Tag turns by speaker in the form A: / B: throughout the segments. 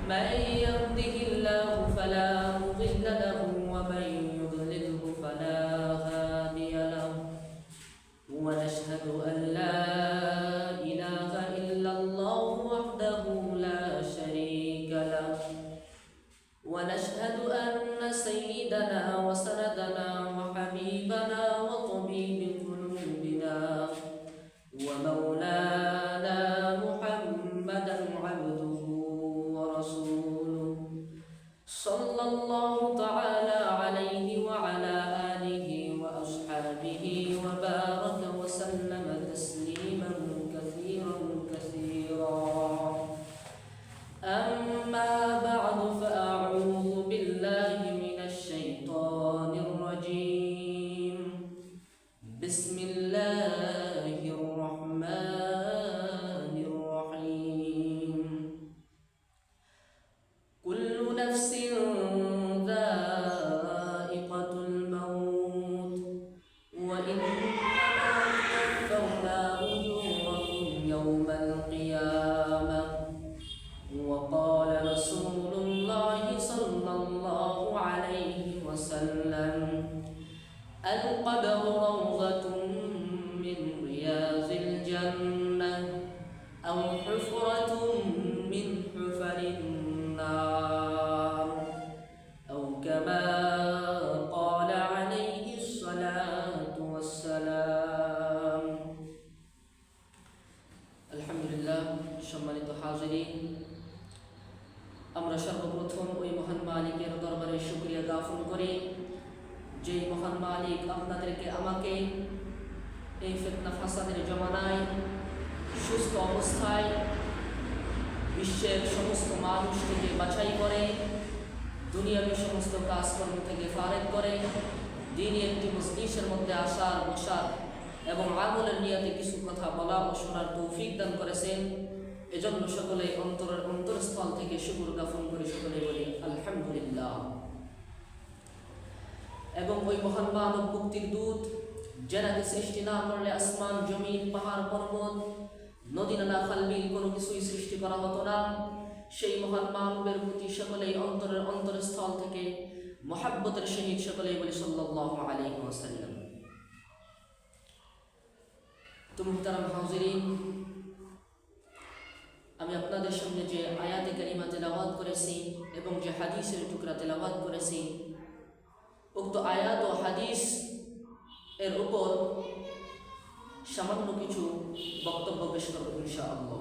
A: من يهده الله فلا مضل له ومن يضلله فلا هادي له ونشهد أن لا إله إلا الله وحده لا شريك له ونشهد أن سيدنا وسندنا وحبيبنا وطبيب قلوبنا ومولانا محمدا عبده ورسوله صلى الله تعالى عليه وعلى آله وأصحابه وبارك وسلم تسليما كثيرا كثيرا أما بعد فأعوذ بالله من الشيطان الرجيم بسم الله الرحمن الرحيم كل نفس ذائقة الموت وإنما توفون أجوركم يوم القيامة وقال رسول الله صلى الله عليه وسلم القبر روضة من رياض الجنة أو حفرة من حفر النار أو كما قال عليه الصلاة والسلام الحمد لله সম্মানিত হাজিরিন আমরা সর্বপ্রথম ওই মহান মালিকের দরবারে শুকরিয়া জ্ঞাপন করি যে মহান মালিক আপনাদেরকে আমাকে এই ফিতনা ফাসাদের জমানায় সুস্থ অবস্থায় বিশ্বের সমস্ত মানুষ থেকে বাছাই করে দুনিয়াবী সমস্ত কাজকর্ম থেকে ফারেক করে দিনই একটি মজলিসের মধ্যে আসার বসার এবং আমলের নিয়তে কিছু কথা বলা ও শোনার তৌফিক দান করেছেন এজন্য সকলে অন্তরস্থল থেকে শুকর জ্ঞাপন করে সকলে বলি আলহামদুলিল্লাহ। এবং ওই মহান মানব মুক্তির দূত যেনাকে সৃষ্টি না করলে আসমান জমিন পাহাড় পর্বত নদী নালা খালবিল কোনো কিছুই সৃষ্টি করা হতো না, সেই মহান মানবের প্রতি সকলেই অন্তরস্থল থেকে মহাব্বতের সহিত সকলেই বলি সাল্লাল্লাহু আলাইহি ওয়াসাল্লাম। তো মুহতারাম হাজিরিন, আমি আপনাদের সামনে যে আয়াতে কারিমা তেলাওয়াত করেছি এবং যে হাদিসের টুকরা তেলাওয়াত করেছি উক্ত আয়াত ও হাদিস এর উপর সামান্য কিছু বক্তব্য পেশ করব ইনশাআল্লাহ।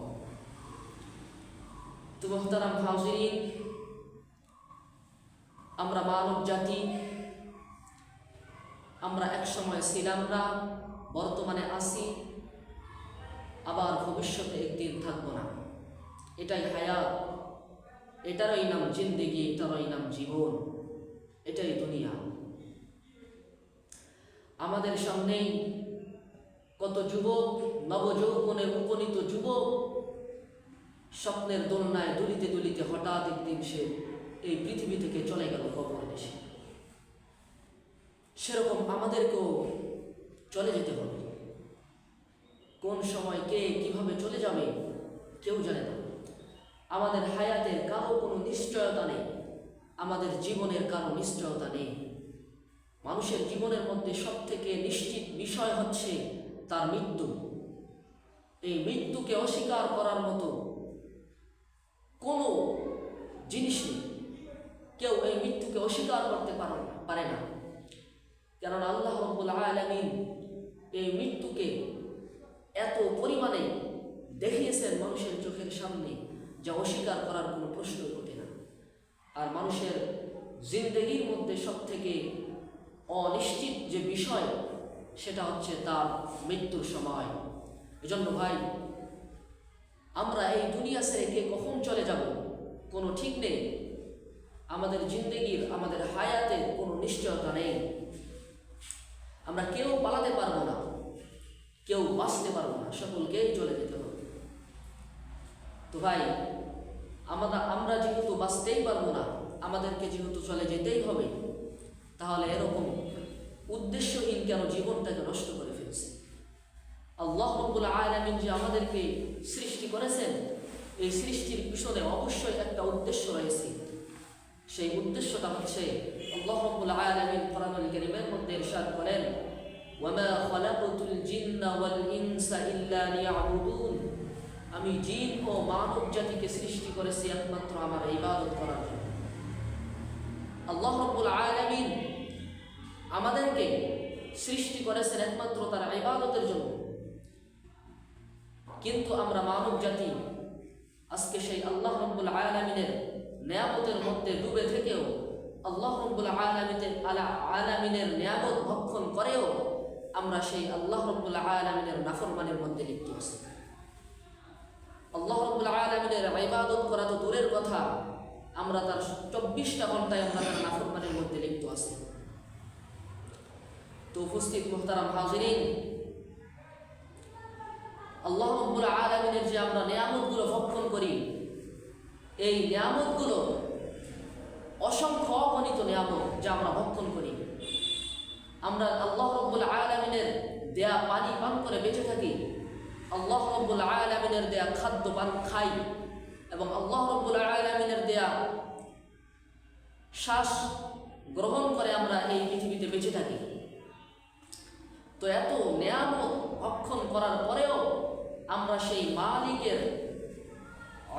A: তো মুহতারাম হাজিরিন, আমরা মানব জাতি, আমরা এক সময় ছিলাম না, বর্তমানে আছি, আবার ভবিষ্যতে একদিন থাকবো না। এটাই হায়াত, এটারই নাম জিন্দেগি, এটারই নাম জীবন, এটাই দুনিয়া। আমাদের সামনেই কত যুবক, নবযৌবনে উপনীত যুবক স্বপ্নের দোলনায় দুলিতে দুলিতে হঠাৎ একদিন সে এই পৃথিবী থেকে চলে গেল কবর দেশে। সেরকম আমাদেরকেও চলে যেতে হবে। কোন সময় কে কিভাবে চলে যাবে কেউ জানে না। আমাদের হায়াতের কারো কোনো নিশ্চয়তা নেই, আমাদের জীবনের কারো নিশ্চয়তা নেই। মানুষের জীবনের মধ্যে সব থেকে নিশ্চিত বিষয় হচ্ছে তার মৃত্যু। এই মৃত্যুকে অস্বীকার করার মতো কোনো জিনিস নেই। কেউ এই মৃত্যুকে অস্বীকার করতে পারে না, কারণ আল্লাহ রাব্বুল আলামিন এই মৃত্যুকে এত পরিমাণে দেখিয়েছেন মানুষের চোখের সামনে যা অস্বীকার করার কোনো প্রশ্ন ওঠে না। আর মানুষের জিন্দেগির মধ্যে সব থেকে অনিশ্চিত যে বিষয় সেটা হচ্ছে তার মৃত্যুর সময়। এজন্য ভাই, আমরা এই দুনিয়া ছেড়ে কে কখন চলে যাব কোনো ঠিক নেই। আমাদের জিন্দেগির, আমাদের হায়াতের কোনো নিশ্চয়তা নেই। আমরা কেউ পালাতে পারবো না, কেউ বাঁচতে পারবো না, সকলকেই চলে যেতে হবে। তো ভাই, আমরা যেহেতু বাঁচতেই পারবো না, আমাদেরকে যেহেতু চলে যেতেই হবে, তাহলে এরকম উদ্দেশ্যহীন কেন জীবনটাকে নষ্ট করে ফেলছে? আল্লাহ রাব্বুল আলামিন যে আমাদেরকে সৃষ্টি করেছেন, এই সৃষ্টির পিছনে অবশ্যই একটা উদ্দেশ্য রয়েছে। সেই উদ্দেশ্যটা হচ্ছে আল্লাহ রাব্বুল আলামিন কোরআনুল কারীমের মধ্যে ইরশাদ করেন, ওয়ামা খালাকতুল জিন্না ওয়াল ইনসা ইল্লা লিয়াবুদুন, আমি জিন ও মানব জাতিকে সৃষ্টি করেছি একমাত্র আমার ইবাদত করার জন্য। আল্লাহ রাব্বুল আলামিন আমাদেরকে সৃষ্টি করেছেন একমাত্র তার ইবাদতের জন্য, কিন্তু আমরা মানব জাতি আজকে সেই আল্লাহ রাব্বুল আলামিনের নিয়ামতের মধ্যে ডুবে থেকেও, আল্লাহ রাব্বুল আলামিনের নিয়ামত ভক্ষণ করেও আমরা সেই আল্লাহ রাব্বুল আলামিনের নাফরমানির মধ্যে লিপ্ত আছি। আল্লাহ রাব্বুল আলামিনের ইবাদত করা তো দূরের কথা, আমরা তার 24টা ঘন্টায় আমরা তার নাফরমানির মধ্যে লিপ্ত আছি। তো উপস্থিত মুহতারাম হাজিরিন, আল্লাহ রাব্বুল আলামিনের যে আমরা নিয়ামতগুলো ভক্ষণ করি, এই নিয়ামতগুলো অসংখ্য অগণিত নিয়ামত যা আমরা ভক্ষণ করি। আমরা আল্লাহ রাব্বুল আলামিনের দেয়া পানি পান করে বেঁচে থাকি, আল্লাহ রাব্বুল আলামিনের দেয়া খাদ্য পান খাই, এবং আল্লাহ রাব্বুল আলামিনের দেয়া শ্বাস গ্রহণ করে আমরা এই পৃথিবীতে বেঁচে থাকি। তো এত নিয়ামত ভক্ষণ করার পরেও আমরা সেই মালিকের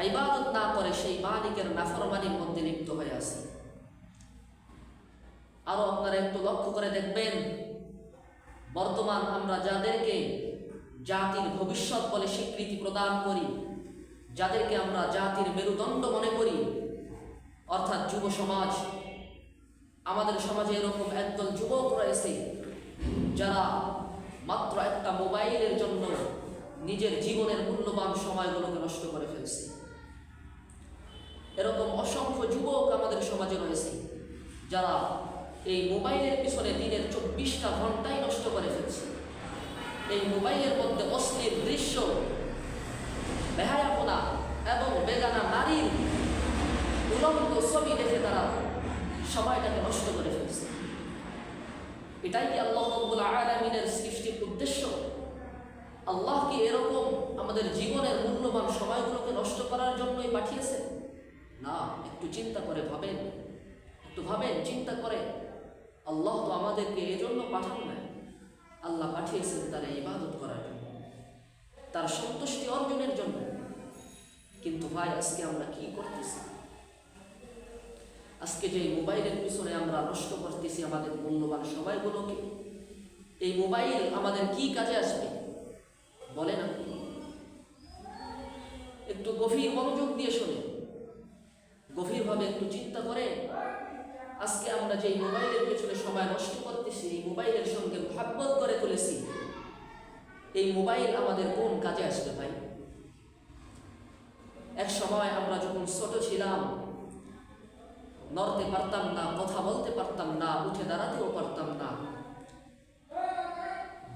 A: ইবাদত না করে সেই মালিকের নাফরমানির মধ্যে লিপ্ত হয়ে আছি। আরো আপনারা একটু লক্ষ্য করে দেখবেন, বর্তমান আমরা যাদেরকে জাতির ভবিষ্যৎ বলে স্বীকৃতি প্রদান করি, যাদেরকে আমরা জাতির মেরুদণ্ড মনে করি, অর্থাৎ যুব সমাজ, আমাদের সমাজে এরকম একদল যুবক রয়েছে যারা মাত্র একটা মোবাইলের জন্য নিজের জীবনের মূল্যবান সময়গুলোকে নষ্ট করে ফেলছে। এরকম অসংখ্য যুবক আমাদের সমাজে রয়েছে যারা এই মোবাইলের পিছনে দিনের 24টা ঘন্টাই নষ্ট করে ফেলছে। এই মোবাইলের মধ্যে অশ্লীল দৃশ্য, বেহায়াপনা এবং বেগানা নারীর উলঙ্গ ছবি দেখে তারা সময়টাকে নষ্ট করে ফেলছে। এটাই কি আল্লাহ রাব্বুল আলামিনের সৃষ্টির উদ্দেশ্য? আল্লাহ কি এরকম আমাদের জীবনের মূল্যবান সময়গুলোকে নষ্ট করার জন্যই পাঠিয়েছেন? না, একটু চিন্তা করে ভাবেন, একটু ভাবেন, চিন্তা করে। আল্লাহ তো আমাদেরকে এজন্য পাঠান না, আল্লাহ পাঠিয়েছেন তার ইবাদত করার জন্য, তার সন্তুষ্টি অর্জনের জন্য। কিন্তু ভাই, আজকে আমরা কি করতেছি? আজকে যে মোবাইলের পিছনে আমরা নষ্ট করতেছি আমাদের মূল্যবান সময়গুলোকে, এই মোবাইল আমাদের কি কাজে আসবে বলেন আপনি? একটু গভীর মনোযোগ দিয়ে শুনে, গভীরভাবে একটু চিন্তা করে। আজকে আমরা যে মোবাইলের পেছনে সময় নষ্ট করতেছি, এই মোবাইলের সঙ্গে মহব্বত করে তুলেছি, এই মোবাইল আমাদের কোন কাজে আসবে ভাই? এক সময় আমরা যখন ছোট ছিলাম, নড়তে পারতাম না, কথা বলতে পারতাম না, উঠে দাঁড়াতেও পারতাম না,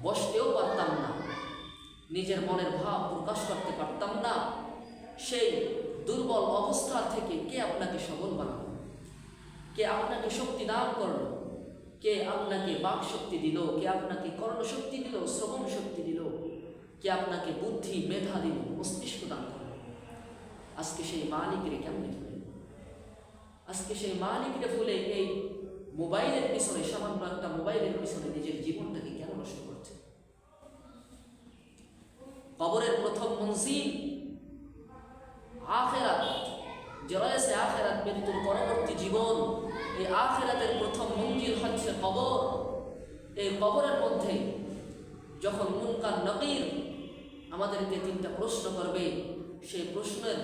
A: বসতেও পারতাম না, নিজের মনের ভাব প্রকাশ করতে পারতাম না। সেই দুর্বল অবস্থা থেকে কে আপনাকে সবল বানালো? কে আপনাকে শক্তি দান করলো? কে আপনাকে বাক শক্তি দিল? কে আপনাকে কর্ণশক্তি দিল, শ্রবণ শক্তি দিল? কে আপনাকে বুদ্ধি, মেধা দিল, মস্তিষ্ক দান করলো? আজকে সেই মালিকের কেমনে ভুলে? আজকে সেই মালিকের ভুলে এই মোবাইলের পিছনে, সামান্য একটা মোবাইলের পিছনে নিজের জীবনটাকে কেন নষ্ট করছে? কবরের প্রথম মঞ্জিল আখিরাত, যে রয়েছে আখিরাত, মৃত্যুর পরবর্তী জীবন, এই আখিরাতের প্রথম মঞ্জিল হচ্ছে কবর। এই কবরের মধ্যে যখন মুনকার নাকির আমাদেরকে 3টা প্রশ্ন করবে, সেই প্রশ্নের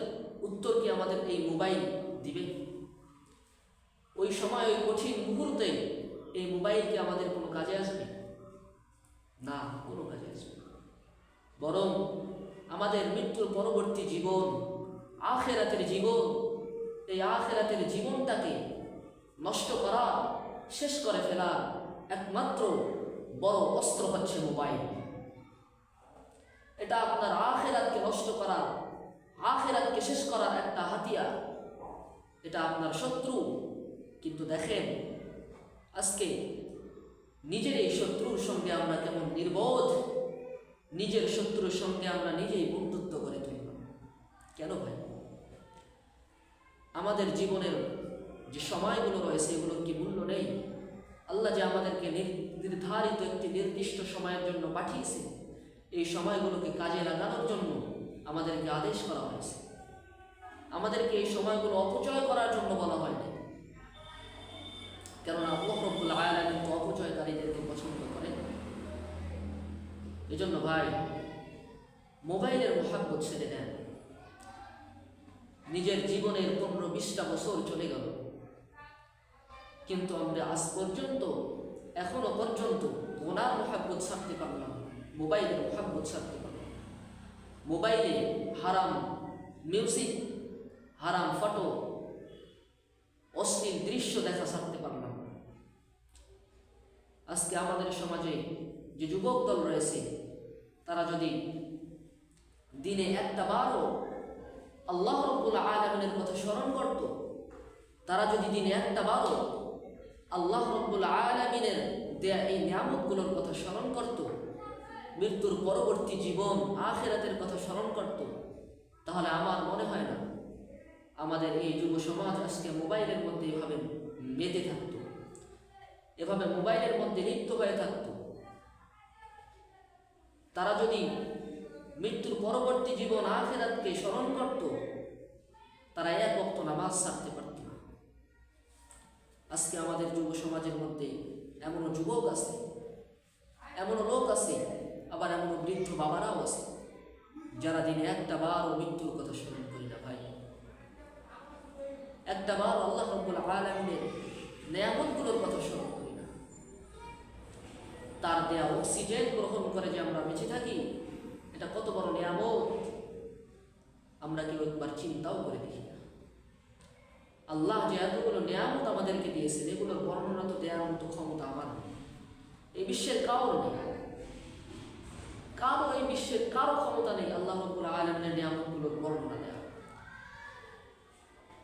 A: উত্তর কি আমাদের এই মোবাইল দিবে? ওই সময়, ওই কঠিন মুহূর্তে এই মোবাইল কি আমাদের কোনো কাজে আসবে? না, কোনো কাজে আসবে না। বরং আমাদের মৃত্যুর পরবর্তী জীবন, আখিরাতের জীবন, এই আখিরাতের জীবনটাকে নষ্ট করা, শেষ করে ফেলা একমাত্র বড় অস্ত্র হচ্ছে মোবাইল। এটা আপনার আখিরাতকে নষ্ট করা, আখিরাতকে শেষ করার একটা হাতিয়ার, এটা আপনার শত্রু। কিন্তু দেখেন আজকে নিজের এই শত্রুর সঙ্গে আমরা কেমন নির্বোধ, নিজের শত্রুর সঙ্গে আমরা নিজেই বন্ধুত্ব করে তুললাম। কেন ভাই? আমাদের জীবনের যে সময়গুলো রয়েছে এগুলোর কি মূল্য নেই? আল্লাহ যে আমাদেরকে নির্ধারিত একটি নির্দিষ্ট সময়ের জন্য পাঠিয়েছে, এই সময়গুলোকে কাজে লাগানোর জন্য আমাদেরকে আদেশ করা হয়েছে। আমাদেরকে এই সময়গুলো অপচয় করার জন্য বলা হয়নি, কেননা আল্লাহ রাব্বুল আলামিন তো অপচয়কারীদেরকে পছন্দ করেন। এজন্য ভাই, মোবাইলের মহাব্বত ছেড়ে দেন। নিজের জীবনের 15-20টা বছর চলে গেল, কিন্তু আমরা আজ পর্যন্ত এখনো পর্যন্ত ওনার মহাব্বত ছাড়তে পারলাম, মোবাইলের মহাব্বত ছাড়তে পারলাম। মোবাইলে হারাম মিউজিক, হারাম ফটো, অশ্লীল দৃশ্য দেখা ছাড়তে পারলাম। আজকে আমাদের সমাজে যে যুবক দল রয়েছে, তারা যদি দিনে একটা বারও আল্লাহ রাব্বুল আলামিনের কথা স্মরণ করত, তারা যদি দিনে একটা বারও আল্লাহ রাব্বুল আলামিনের দেয়া এই নিয়ামতগুলোর কথা স্মরণ করত, মৃত্যুর পরবর্তী জীবন আখিরাতের কথা স্মরণ করত, তাহলে আমার মনে হয় না আমাদের এই যুব সমাজ আজকে মোবাইলের মধ্যে এভাবে মেতে থাকতো, এভাবে মোবাইলের মধ্যে লিপ্ত হয়ে থাকতো। তারা যদি মৃত্যুর পরবর্তী জীবন আখিরাতকে স্মরণ করত, তারা এক ওয়াক্ত নামাজ ছাড়তে পারত না। আজকে আমাদের যুব সমাজের মধ্যে এমনও যুবক আছে, এমনও লোক আছে, আবার এমনও বৃদ্ধ বাবারাও আছে, যারা দিনে একটা বারও মৃত্যুর কথা স্মরণ করি না। ভাই, একটা বার আল্লাহ রাব্বুল আলামিনের নিয়ামতগুলোর কথা স্মরণ করি না। তার দেয়া অক্সিজেন গ্রহণ করে যে আমরা বেঁচে থাকি, এটা কত বড় নিয়ামত আমরা কেউ একবার চিন্তাও করে দেখি না। আল্লাহ যে এতগুলো নিয়ামত আমাদেরকে দিয়েছেন, এগুলোর বর্ণনা তো দেওয়ার মতো ক্ষমতা আমার নেই, এই বিশ্বের কারো নেই, কারো এই বিশ্বের কারো ক্ষমতা নেই আল্লাহ রাব্বুল আলামিনের নিয়ামতগুলোর বর্ণনা দেওয়া।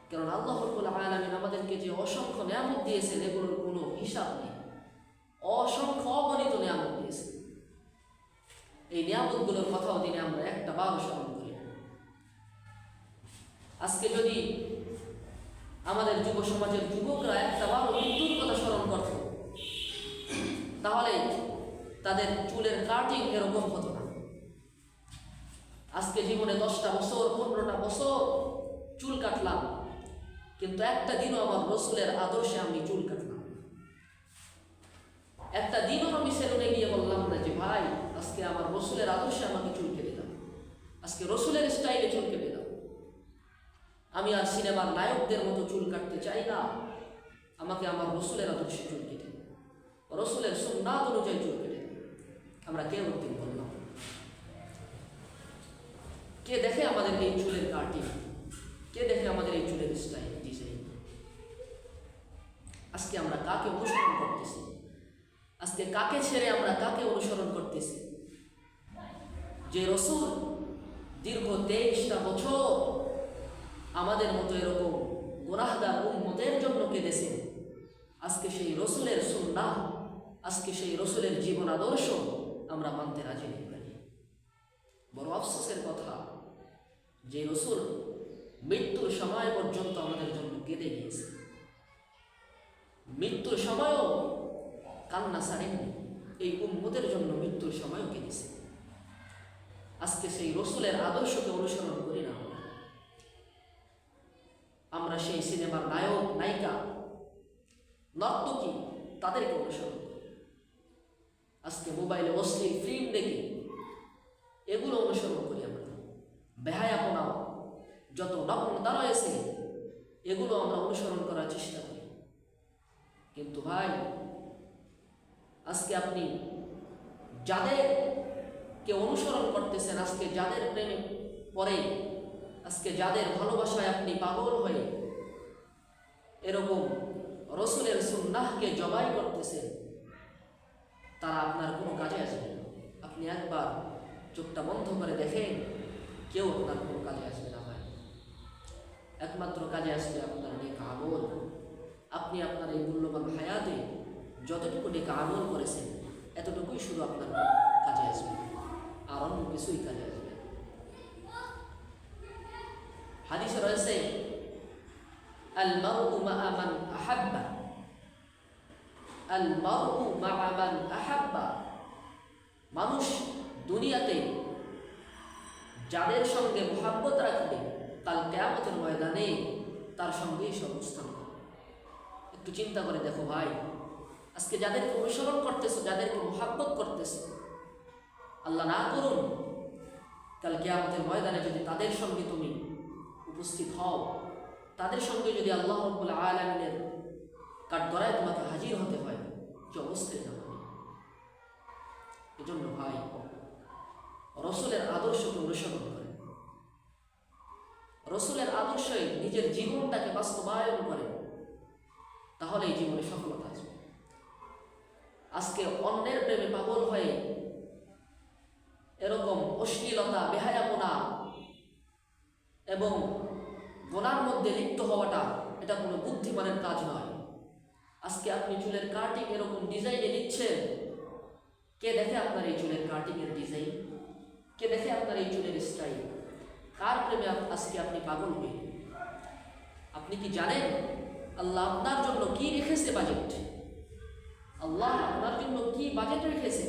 A: কারণ আল্লাহ রাব্বুল আলামিন আমাদেরকে যে অসংখ্য নিয়ামত দিয়েছেন, এগুলোর কোনো হিসাব নেই, অসংখ্য অগণিত নিয়ামত দিয়েছেন। এই নিয়ামতগুলোর কথাও দিনে আমরা একটা বারও স্মরণ করি না। আজকে যদি আমাদের যুব সমাজের যুবকরা একটা বারও মৃত্যুর কথা স্মরণ করত, তাহলে তাদের চুলের কাটিং এরকম হতো না। আজকে জীবনে 10টা বছর 15টা বছর চুল কাটলাম, কিন্তু একটা দিনও আমার রসুলের আদর্শে আমি চুল কাটলাম। একটা দিনও আমি সেলুনে গিয়ে বললাম না যে ভাই আজকে আমার রসুলের আদর্শে আমাকে চুল কেটে দাও, আজকে রসুলের স্টাইলে চুল কেটে দাও। আমি আর সিনেমার নায়কদের মতো চুল কাটতে চাই না, আমাকে আমার রসুলের আদর্শে চুল কেটে দাও, রসুলের সুন্নাত অনুযায়ী চুল কেটে দাও। আমরা কে উদ্দিন বললাম? কে দেখে আমাদের এই চুলের কাটিং? কে দেখে আমাদের এই চুলের স্টাইল ডিজাইন? আজকে আমরা কাকে অনুসরণ করতেছি? আজকে কাকে ছেড়ে আমরা কাকে অনুসরণ করতেছি? যে রসুল দীর্ঘ 23টা বছর আমাদের মতো এরকম গুনাহগার উম্মতের জন্য কেঁদেছেন, আজকে সেই রসুলের সুন্নাহ, আজকে সেই রসুলের জীবন আদর্শ আমরা মানতে রাজি নেই। বড় আফসোসের কথা যে রসুল মৃত্যুর সময় পর্যন্ত আমাদের জন্য কেঁদে গিয়েছে, মৃত্যুর সময়ও কান্না ছাড়েননি, এই উম্মতের জন্য মৃত্যুর সময়ও কেঁদেছে। আজকে সেই রসুলের আদর্শকে অনুসরণ করি না, আমরা সেই সিনেমার নায়ক নায়িকা নর্তকী তাদেরকে অনুসরণ করি। আজকে মোবাইলে অশ্লীল ফিল্ম দেখি, এগুলো অনুসরণ করি আমরা। বেহায়াপনাও যত নগ্নতা রয়েছে এগুলো আমরা অনুসরণ করার চেষ্টা করি। কিন্তু ভাই, আজকে আপনি যাদেরকে অনুসরণ করতেছেন, আজকে যাদের প্রেমে পড়ে, আজকে যাদের ভালোবাসায় আপনি পাগল হয়ে এরকম রসুলের সুন্নাহকে জবাই করতেছেন, তারা আপনার কোনো কাজে আসবে না। আপনি একবার চোখটা বন্ধ করে দেখেন, কেউ আপনার কোনো কাজে আসবে না ভাই। একমাত্র কাজে আসবে আপনার নেক আমল। আপনি আপনার এই মূল্যবান হায়াতে যতটুকু নেক আমল করেছেন, এতটুকুই শুধু আপনার কাজে আসবে, আর অন্য কিছুই কাজে আসবে। হাদিসে রয়েছে আল মারউ মা'a মান আহাব্বা, আল মারউ মা'a মান আহাব্বা, মানুষ দুনিয়াতে যাদের সঙ্গে মুহাব্বত রাখবে কাল কিয়ামতের ময়দানে তার সঙ্গেই সে অবস্থান করবে। একটু চিন্তা করে দেখো ভাই, আজকে যাদেরকে অনুসরণ করতেছো, যাদেরকে মুহাব্বত করতেছো, আল্লাহ না করুন কাল কিয়ামতের ময়দানে যদি তাদের সঙ্গে তুমি উপস্থিত হও, তাদের সঙ্গে যদি আল্লাহ রাব্বুল আলামিনের কাঠগড়ায় তোমাকে হাজির হতে হয়, কি অবস্থায় যাবে? এজন্য ভাই রসুলের আদর্শকে অনুসরণ করে, রসুলের আদর্শে নিজের জীবনটাকে বাস্তবায়ন করে, তাহলে এই জীবনে সফলতা আসবে। আজকে অন্যের প্রেমে পাগল হয়ে এরকম অশ্লীলতা, বেহায়াপনা এবং গুনার মধ্যে লিপ্ত হওয়াটা এটা কোনো বুদ্ধিমানের কাজ নয়। আজকে আপনি চুলের কাটিং এরকম ডিজাইনে দিচ্ছেন, কে দেখে আপনার এই চুলের কাটিংয়ের ডিজাইন? কে দেখে আপনার এই চুলের স্টাইল? কার প্রেমে আজকে আপনি পাগল হয়ে? আপনি কি জানেন আল্লাহ আপনার জন্য কি রেখেছে বাজেট? আল্লাহ আপনার জন্য কি বাজেট রেখেছে?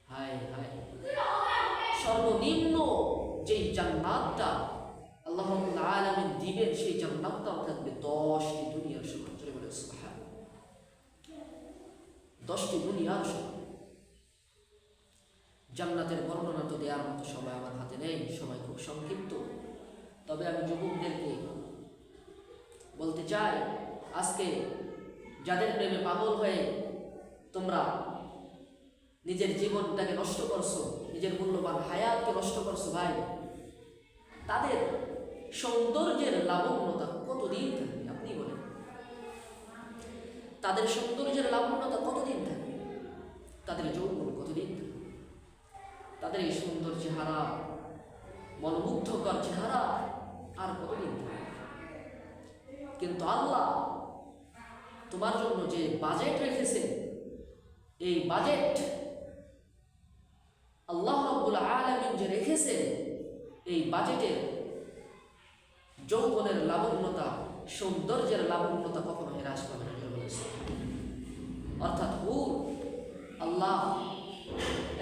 A: হায় হায়, সর্বনিম্ন যেই জান্নাতটা আল্লাহ রাব্বুল আলামিন দিবেন, সেই জান্নাতটাও থাকবে 10টি দুনিয়ার সমান। চলে বলে সুবহানাল্লাহ, 10টি দুনিয়ার সমান। জান্নাতের বর্ণনা তো দেওয়ার মতো সময় আমার হাতে নেই, সময় খুব সংক্ষিপ্ত। তবে আমি যুবকদেরকে বলতে চাই, আজকে যাদের প্রেমে পাগল হয়ে তোমরা নিজের জীবনটাকে নষ্ট করছো, নিজের মূল্যবান হায়াতকে নষ্ট করছো ভাই, তাদের সৌন্দর্যের লাবণ্যতা কতদিন থাকবে? আপনি বলেন, তাদের সৌন্দর্যের লাবণ্যতা কতদিন থাকবে? তাদের যৌবন কতদিন থাকবে? তাদের এই সুন্দর চেহারা, মনোমুগ্ধকর চেহারা আর কতদিন থাকবে? কিন্তু আল্লাহ তোমার জন্য যে বাজেট রেখেছে, এই বাজেট আল্লাহ রাব্বুল আলামিন যে রেখেছে, এই বাজেটের যৌবনের লাবণ্যতা, সৌন্দর্যের লাবণ্যতা কখনো হ্রাস পাবে না। অর্থাৎ হুর, আল্লাহ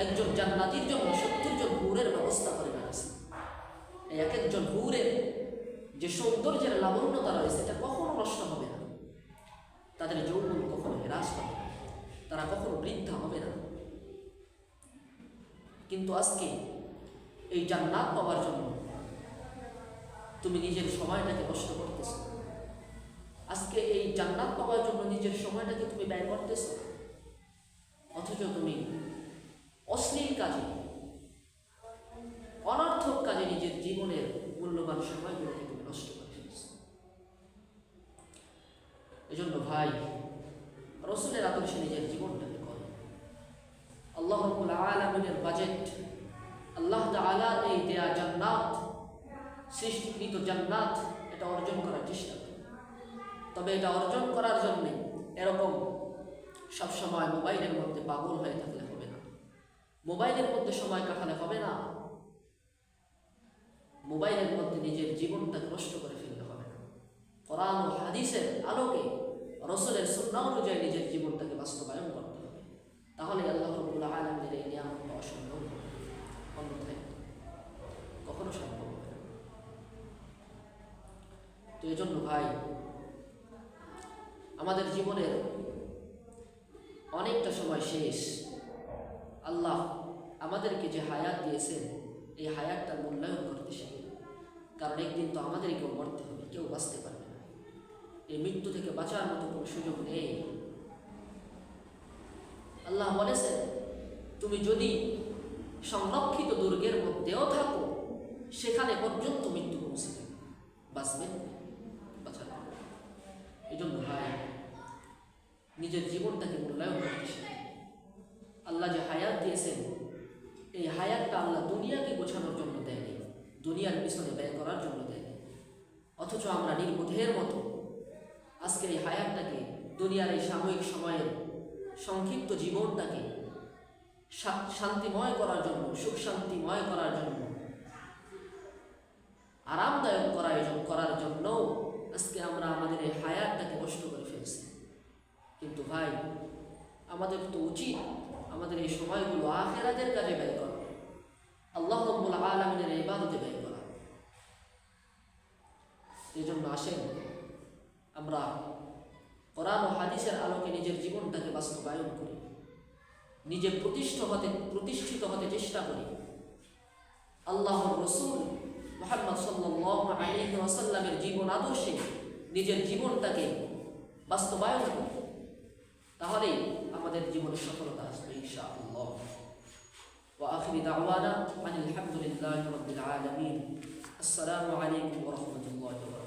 A: একজন জান্নাতীর জন্য 70 জন হুরের ব্যবস্থা করে রেখেছে। এই এক একজন হুরের যে সৌন্দর্যের লাবণ্যতা রয়েছে, এটা কখনো নষ্ট হবে না। তাদের যৌবন কখনো হ্রাস পাবে না, তারা কখনো বৃদ্ধা হবে না। কিন্তু আজকে এই জান্নাত পাওয়ার জন্য তুমি নিজের সময়টাকে নষ্ট করতেছ। আজকে এই জান্নাত পাওয়ার জন্য নিজের সময়টাকে তুমি ব্যয় করতেছ, অথচ তুমি অশ্লীল কাজে, অনর্থক কাজে নিজের জীবনের মূল্যবান সময়গুলোকে তুমি নষ্ট করে ফেলছ। এজন্য ভাই, রসুলের আদর্শে নিজের জীবনটাকে করো। আল্লাহ রাব্বুল আলামিনের বাজেট, আল্লাহ তাআলার এই দেয়া জান্নাত, সৃষ্টিকৃত জান্নাত, এটা অর্জন করার চেষ্টা করো। তবে এটা অর্জন করার জন্য এরকম সবসময় মোবাইলের মধ্যে পাগল হয়ে থাকলে হবে না, মোবাইলের মধ্যে সময় কাটালে হবে না, মোবাইলের মধ্যে নিজের জীবনটাকে নষ্ট করে ফেলতে হবে না। কোরআন ও হাদিসের আলোকে, রসুলের সুন্নাহ অনুযায়ী নিজের জীবনটাকে বাস্তবায়ন করতে হবে। তাহলে আল্লাহ রাব্বুল আলামিনের এই নিয়ামত পাওয়া সম্ভব হবে, অন্যথায় কখনো সম্ভব হবে না। তো এই জন্য ভাই, আমাদের জীবনের অনেকটা সময় শেষ। আল্লাহ আমাদেরকে যে হায়াত দিয়েছেন, এই হায়াতটার মূল্যায়ন করতে শিখি, কারণ একদিন তো আমাদেরকেও মরতে হবে, কেউ বাঁচতে পারবে না। এই মৃত্যু থেকে বাঁচার মতো কোনো সুযোগ নেই। আল্লাহ বলেছেন, তুমি যদি সংরক্ষিত দুর্গের মধ্যেও থাকো, সেখানে পর্যন্ত মৃত্যু পৌঁছে যাবে, বাঁচবে বাঁচার। এই জন্য ভাই, নিজের জীবনটাকে মূল্যায়ন করতে শিখি। আল্লাহ যে হায়াত দিয়েছেন, এই হায়াতটা আল্লাহ দুনিয়াকে গোছানোর জন্য দেয়নি, দুনিয়ার পিছনে ব্যয় করার জন্য দেয়নি। অথচ আমরা নির্বোধের মতো আজকে এই হায়াতটাকে, দুনিয়ার এই সাময়িক সময়ের সংক্ষিপ্ত জীবনটাকে শান্তিময় করার জন্য, সুখ শান্তিময় করার জন্য, আরামদায়ক করার জন্য আমাদের তো উচিত আমাদের এই সময়গুলো আখিরাতের কাজে ব্যয় করা, আল্লাহ রাব্বুল আলামিনের ইবাদতে ব্যয় করা। এই জন্য আসেন আমরা কোরআন ও হাদিসের আলোকে নিজের জীবনটাকে বাস্তবায়ন করি, নিজে প্রতিষ্ঠিত হতে চেষ্টা করি, আল্লাহর রাসূল মুহাম্মদ সাল্লাল্লাহু আলাইহি ওয়াসাল্লামের জীবন আদর্শে নিজের জীবনটাকে বাস্তবায়ন করি, তাহলেই আমাদের জীবনে সফলতা আসবে ইনশাআল্লাহ। ওয়া আখিরি দাওয়ানা আনিল হামদুলিল্লাহি রাব্বিল আলামিন। আসসালামু আলাইকুম ওয়া রাহমাতুল্লাহি ওয়া বারাকাতুহু।